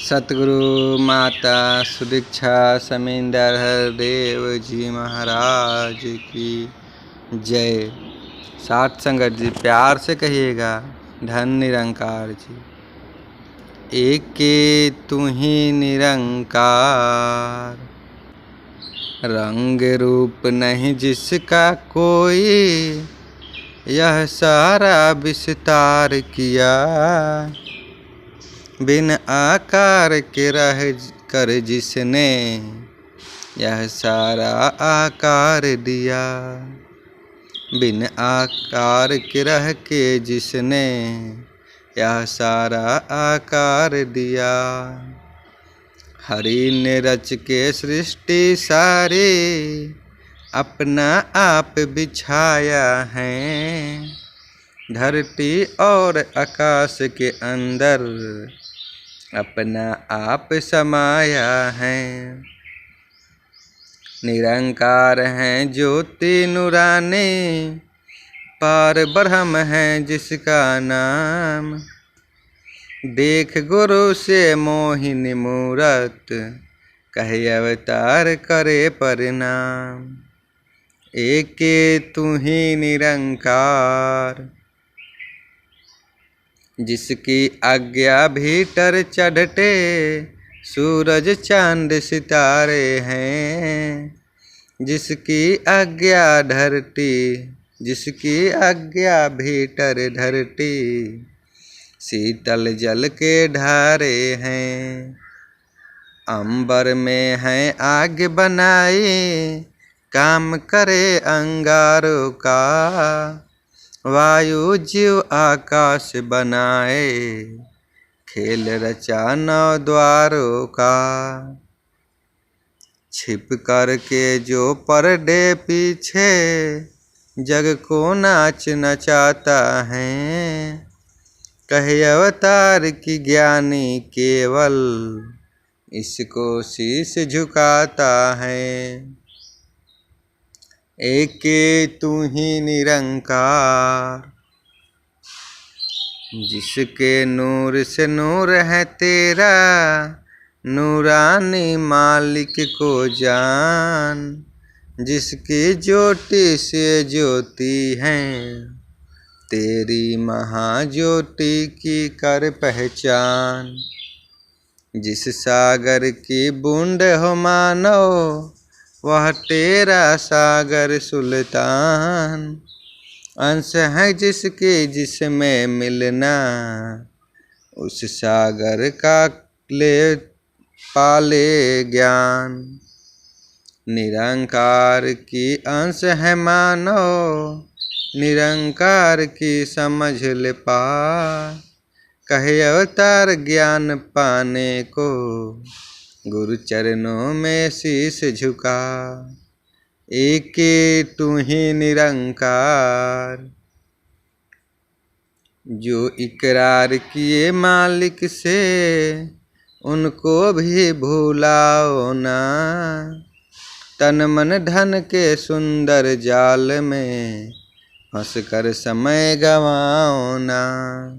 सतगुरु माता सुदीक्षा समींदर हरदेव जी महाराज की जय। साथ संगत जी प्यार से कहिएगा, धन निरंकार जी। एक के तू ही निरंकार, रंग रूप नहीं जिसका कोई, यह सारा विस्तार किया। बिन आकार के रह कर जिसने, यह सारा आकार दिया। बिन आकार के रह के जिसने, यह सारा आकार दिया। हरि ने रच के सृष्टि सारी, अपना आप बिछाया है। धरती और आकाश के अंदर, अपना आप समाया है। निरंकार हैं ज्योति नूरानी, पार ब्रह्म है जिसका नाम। देख गुरु से मोहिनी मूरत, कहे अवतार करे प्रणाम। एक तू ही निरंकार, जिसकी आज्ञा भीतर चढ़ते, सूरज चांद सितारे हैं। जिसकी आज्ञा धरती, जिसकी आज्ञा भीतर धरती, शीतल जल के धारे हैं। अंबर में है आग बनाई, काम करे अंगारों का। वायु जीव आकाश बनाए, खेल रचा नौ द्वारों का। छिप कर के जो पर्दे पीछे, जग को नाच नचाता है। कहे अवतार की ज्ञानी केवल, इसको शीश झुकाता है। एक तू ही निरंकार, जिसके नूर से नूर है तेरा। नूरानी मालिक को जान, जिसकी ज्योति से ज्योति है। तेरी महाज्योति की कर पहचान। जिस सागर की बूंद हो मानो, वह तेरा सागर सुल्तान। अंश है जिसके जिसमें मिलना, उस सागर का ले पाले ज्ञान। निरंकार की अंश है मानो, निरंकार की समझ ले पा। कहे अवतार ज्ञान पाने को, गुरु चरणों में शीश झुका। एक तू ही निरंकार, जो इकरार किए मालिक से, उनको भी भूलाओ ना। तन मन धन के सुंदर जाल में, फंस कर समय गवाओ ना।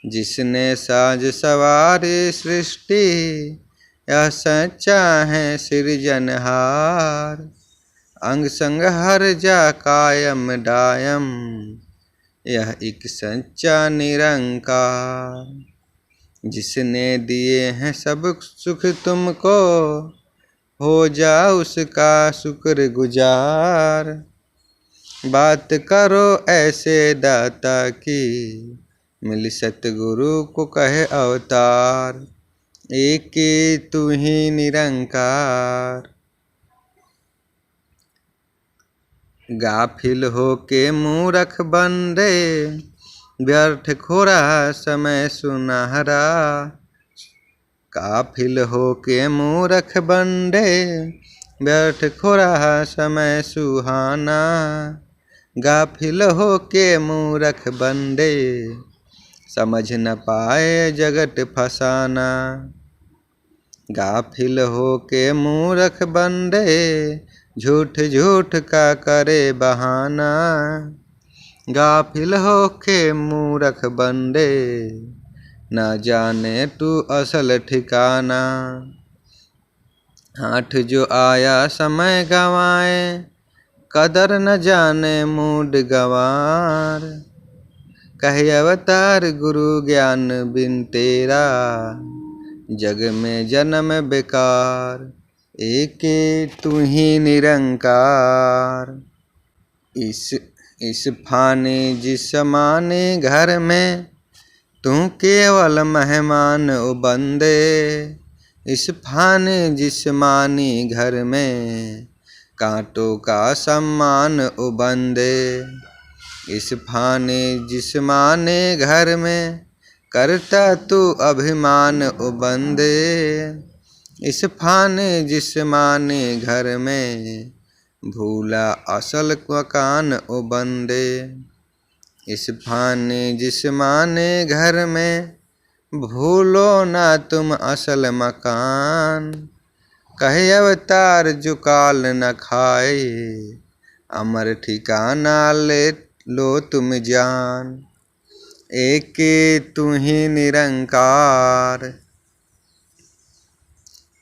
जिसने साज सवारी सृष्टि, यह सच्चा है सृजनहार। अंग संग हर जा कायम डायम, यह एक सच्चा निरंकार। जिसने दिए हैं सब सुख तुमको, हो जा उसका शुक्र गुजार। बात करो ऐसे दाता की, मिल सतगुरु को कहे अवतार। एक तू ही निरंकार, गाफिल हो के मूरख बंदे। व्यर्थ खोरा समय सुनहरा, काफिल हो के मूरख बंदे। व्यर्थ खोरा समय सुहाना, गाफिल हो के मूरख बंदे। समझ न पाए जगत फसाना, गाफिल हो के मूरख बंदे। झूठ झूठ का करे बहाना, गाफिल हो के मूरख बंदे। न जाने तू असल ठिकाना। हाथ जो आया समय गवाए, कदर न जाने मूड गवार। कहे अवतार गुरु ज्ञान बिन तेरा, जग में जन्म बेकार। एके तू ही निरंकार। इस फाने जिस्माने घर में, तू केवल मेहमान ओ बंदे। इस फाने जिस्मानी घर में, कांटों का सम्मान ओ बंदे। इस फाने जिस्माने घर में, करता तू अभिमान ओ बंदे। इस फाने जिस्माने घर में, भूला असल मकान ओ बंदे। इस फाने जिस्माने घर में, भूलो ना तुम असल मकान। कहे अवतार जो काल न खाए, अमर ठिकाना ले लो तुम जान। एके तू ही निरंकार।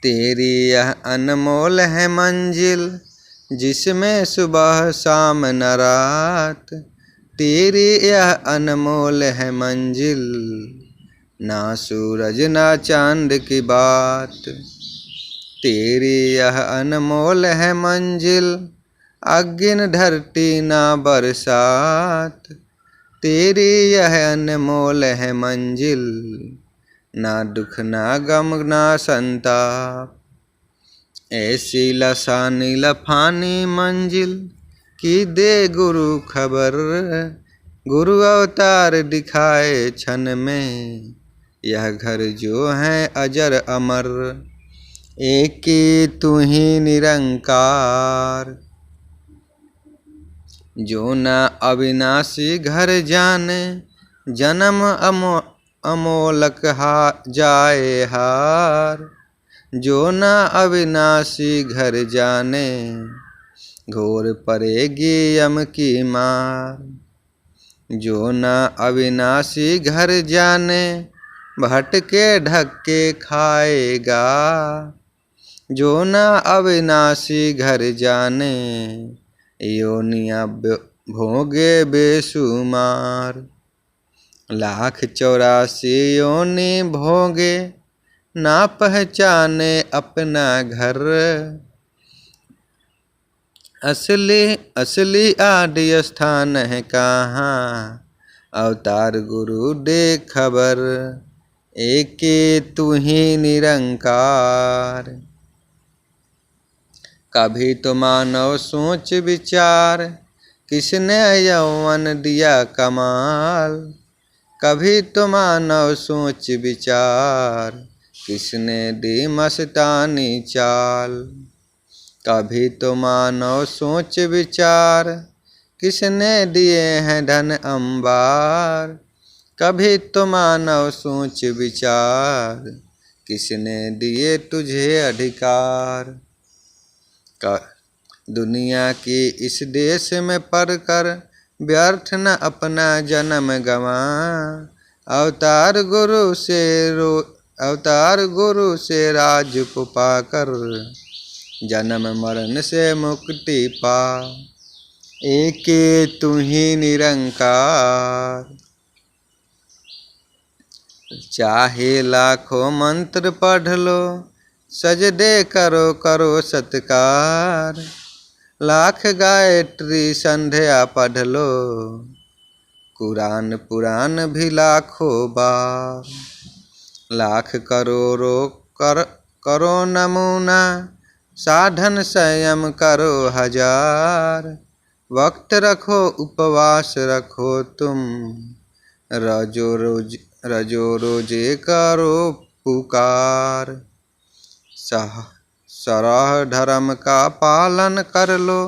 तेरी यह अनमोल है मंजिल, जिसमें सुबह शाम न रात। तेरी यह अनमोल है मंजिल, ना सूरज ना चांद की बात। तेरी यह अनमोल है मंजिल, अग्नि धरती ना बरसात। तेरी यह अनमोल है मंजिल, ना दुख ना गम ना संताप। ऐसी लसानी लफानी मंजिल, की दे गुरु खबर। गुरु अवतार दिखाए क्षण में, यह घर जो है अजर अमर। एक तू ही निरंकार। जो न अविनाशी घर जाने, जन्म अमोलक जाए हार। जो न अविनाशी घर जाने, घोर पड़ेगी यम की मार। जो न अविनाशी घर जाने, भटके ढक्के खाएगा। जो न अविनाशी घर जाने, योनिया भोगे बेशुमार। 1,84 योनि भोगे, ना पहचाने अपना घर। असली आदि स्थान है कहाँ, अवतार गुरु दे खबर। एके तू ही निरंकार। कभी तो मानव सोच विचार, किसने यौवन दिया कमाल। कभी तो मानव सोच विचार, किसने दी मस्तानी चाल। कभी तो मानव सोच विचार, किसने दिए हैं धन अंबार। कभी तो मानव सोच विचार, किसने दिए तुझे अधिकार। दुनिया की इस देश में पढ़ कर, व्यर्थ न अपना जन्म गवा। अवतार गुरु से राज को पाकर, जन्म मरण से मुक्ति पा। एके तू ही निरंकार। चाहे लाखों मंत्र पढ़ लो, सजदे करो करो सत्कार। लाख गायत्री संध्या पढ़ लो, कुरान पुराण भी लाखों बार। लाख करोड़ों करो नमूना, साधन संयम करो 1000। वक्त रखो उपवास रखो तुम, रजो रोजे करो पुकार। सरह धर्म का पालन कर लो,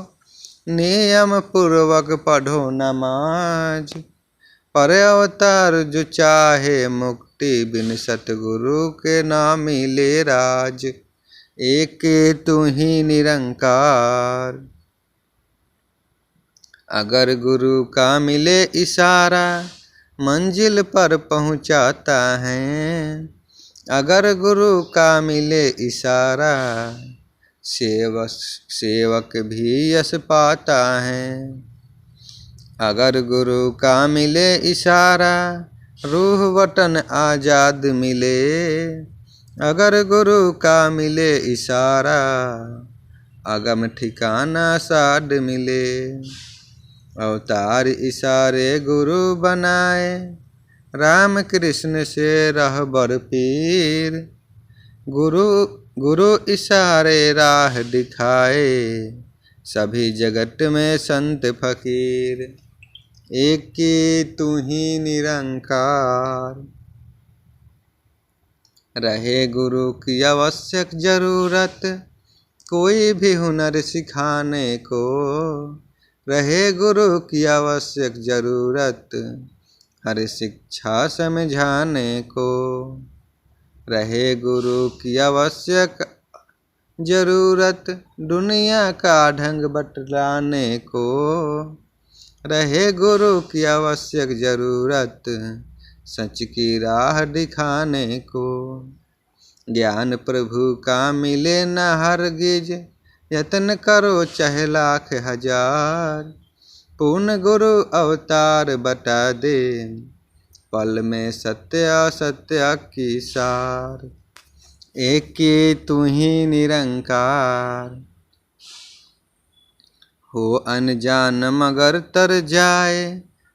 नियम पूर्वक पढ़ो नमाज। पर अवतार जो चाहे मुक्ति, बिन सतगुरु के ना मिले राज। एके तू ही निरंकार। अगर गुरु का मिले इशारा, मंजिल पर पहुँचाता है। अगर गुरु का मिले इशारा, सेवक भी यश पाता है। अगर गुरु का मिले इशारा, रूह वतन आजाद मिले। अगर गुरु का मिले इशारा, अगम ठिकाना साध मिले। अवतार इशारे गुरु बनाए, राम कृष्ण से रहबर पीर। गुरु इशारे राह दिखाए, सभी जगत में संत फकीर। एक की तू ही निरंकार, रहे गुरु की आवश्यक जरूरत। कोई भी हुनर सिखाने को, रहे गुरु की आवश्यक जरूरत। हर शिक्षा समझाने को, रहे गुरु की आवश्यक जरूरत। दुनिया का ढंग बतलाने को, रहे गुरु की आवश्यक जरूरत। सच की राह दिखाने को, ज्ञान प्रभु का मिले न हरगिज। यत्न करो चाहे लाख हजार, पूर्ण गुरु अवतार बता दे। पल में सत्य असत्य की सार, एक की तू ही निरंकार। हो अनजान मगर तर जाए,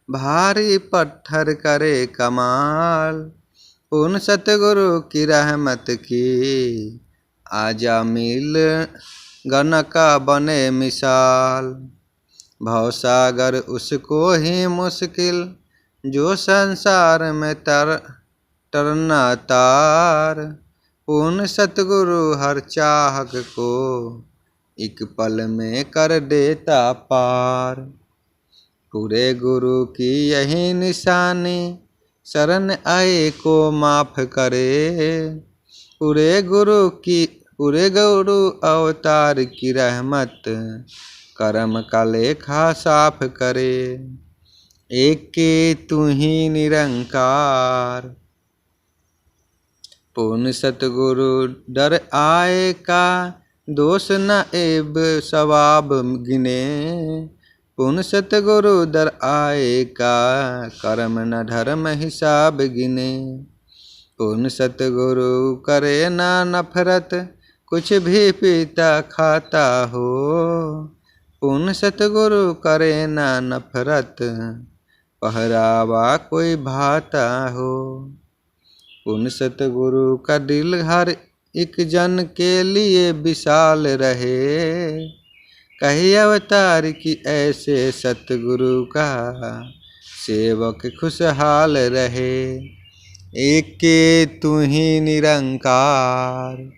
भारी पत्थर करे कमाल। उन सतगुरु की रहमत की, आजा मिल गन का बने मिसाल। भवसागर उसको ही मुश्किल, जो संसार में तरना तार। पूर्ण सतगुरु हर चाहक को, एक पल में कर देता पार। पूरे गुरु की यही निशानी, शरण आए को माफ करे। पूरे गुरु अवतार की रहमत, कर्म का लेखा साफ करे। एक के तू ही निरंकार, पूर्ण सतगुरु डर आए का। दोष न एब सवाब गिने, पूर्ण सतगुरु दर आए का। कर्म न धर्म हिसाब गिने। पूर्ण सतगुरु करे ना नफरत, कुछ भी पीता खाता हो। पूर्ण सतगुरु करे ना नफरत, पहरावा कोई भाता हो। पूर्ण सतगुरु का दिल हर एक जन के लिए विशाल रहे। कही अवतार की ऐसे सतगुरु का, सेवक खुशहाल रहे। एक के तू ही निरंकार।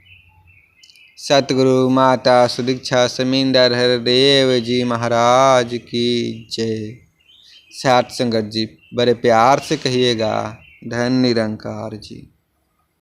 सतगुरु माता सुदीक्षा समिंदर हरदेव जी महाराज की जय। साथ संगत जी बड़े प्यार से कहिएगा, धन निरंकार जी।